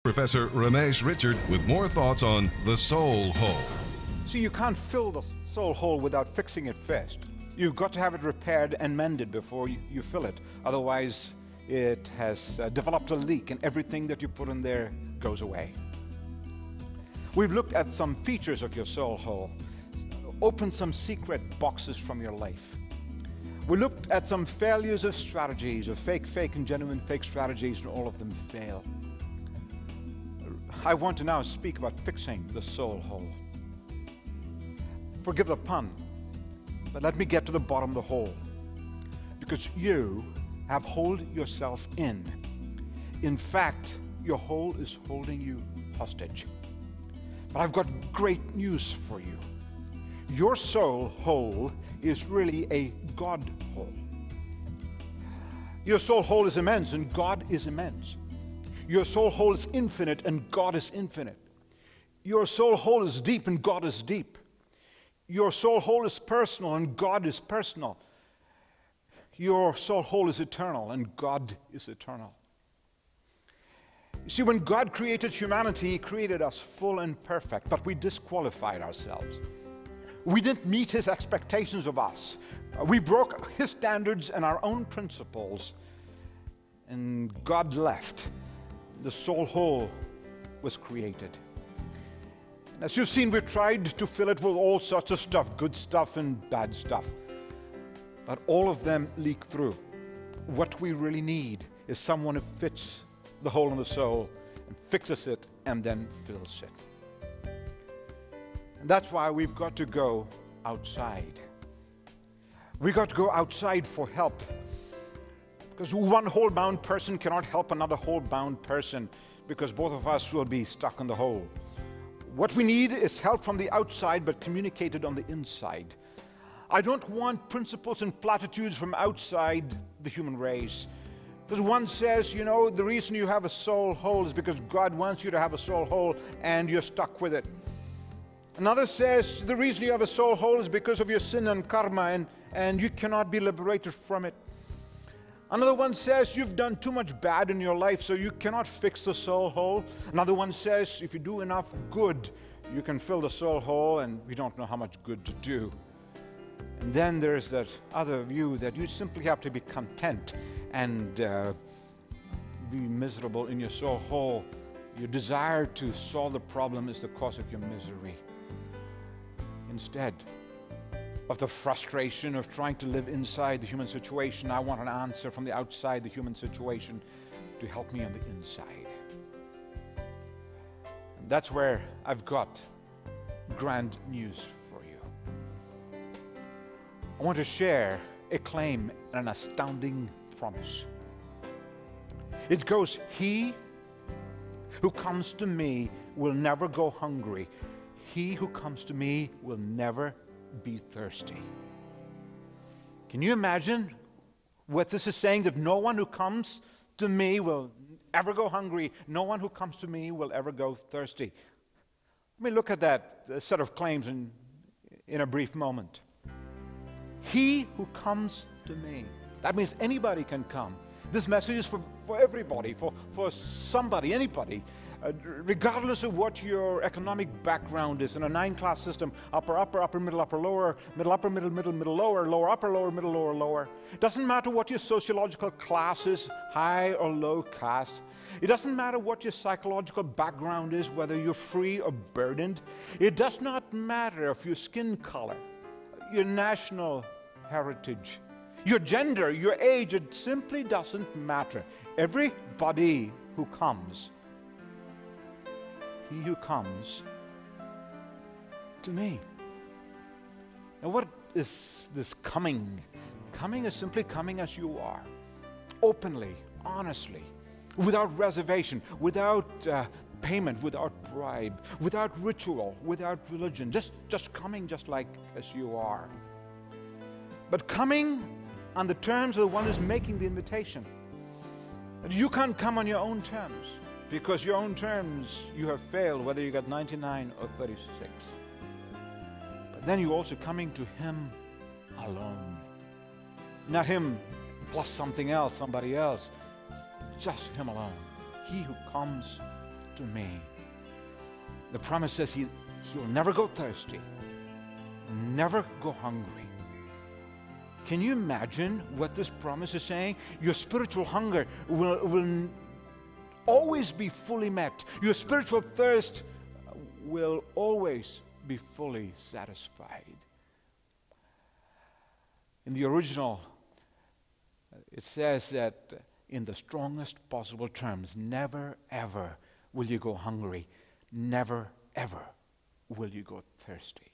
Professor Ramesh Richard with more thoughts on the soul hole. See, you can't fill the soul hole without fixing it first. You've got to have it repaired and mended before you fill it. Otherwise, it has developed a leak and everything that you put in there goes away. We've looked at some features of your soul hole, opened some secret boxes from your life. We looked at some failures of strategies, of fake and genuine fake strategies, and all of them fail. I want to now speak about fixing the soul hole. Forgive the pun, but let me get to the bottom of the hole. Because you have holed yourself in. In fact, your hole is holding you hostage. But I've got great news for you. Your soul hole is really a God hole. Your soul hole is immense and God is immense. Your soul hole is infinite and God is infinite. Your soul hole is deep and God is deep. Your soul hole is personal and God is personal. Your soul hole is eternal and God is eternal. You see, when God created humanity, He created us full and perfect, but we disqualified ourselves. We didn't meet His expectations of us. We broke His standards and our own principles, and God left. The soul hole was created. And as you've seen, we've tried to fill it with all sorts of stuff, good stuff and bad stuff. But all of them leak through. What we really need is someone who fits the hole in the soul and fixes it and then fills it. And that's why we've got to go outside. We've got to go outside for help. Because one hole-bound person cannot help another hole-bound person, because both of us will be stuck in the hole. What we need is help from the outside, but communicated on the inside. I don't want principles and platitudes from outside the human race. Because one says, you know, the reason you have a soul hole is because God wants you to have a soul hole and you're stuck with it. Another says the reason you have a soul hole is because of your sin and karma and you cannot be liberated from it. Another one says you've done too much bad in your life, so you cannot fix the soul hole. Another one says if you do enough good, you can fill the soul hole, and we don't know how much good to do. And then there's that other view that you simply have to be content and be miserable in your soul hole. Your desire to solve the problem is the cause of your misery. Instead of the frustration of trying to live inside the human situation, I want an answer from the outside the human situation to help me on the inside. And that's where I've got grand news for you. I want to share a claim and an astounding promise. It goes, "He who comes to me will never go hungry. He who comes to me will never be thirsty." Can you imagine what this is saying? That no one who comes to me will ever go hungry. No one who comes to me will ever go thirsty. Let me look at that set of claims in a brief moment. He who comes to me. That means anybody can come. This message is for everybody, for somebody, anybody. Regardless of what your economic background is, in a 9-class system, upper, middle, upper, lower, middle, upper, middle, lower, lower, upper, lower, middle, lower, lower. It doesn't matter what your sociological class is, high or low caste. It doesn't matter what your psychological background is, whether you're free or burdened. It does not matter if your skin color, your national heritage, your gender, your age. It simply doesn't matter. Everybody who comes, he who comes to me. Now, what is this coming? Coming is simply coming as you are, openly, honestly, without reservation, without payment, without bribe, without ritual, without religion, just coming just like as you are. But coming on the terms of the one who's making the invitation. You can't come on your own terms, because your own terms you have failed, whether you got 99 or 36. But then you're also coming to Him alone. Not Him plus something else, somebody else. Just Him alone. He who comes to me. The promise says He'll never go thirsty, never go hungry. Can you imagine what this promise is saying? Your spiritual hunger will always be fully met. Your spiritual thirst will always be fully satisfied. In the original, it says that in the strongest possible terms, never ever will you go hungry. Never ever will you go thirsty.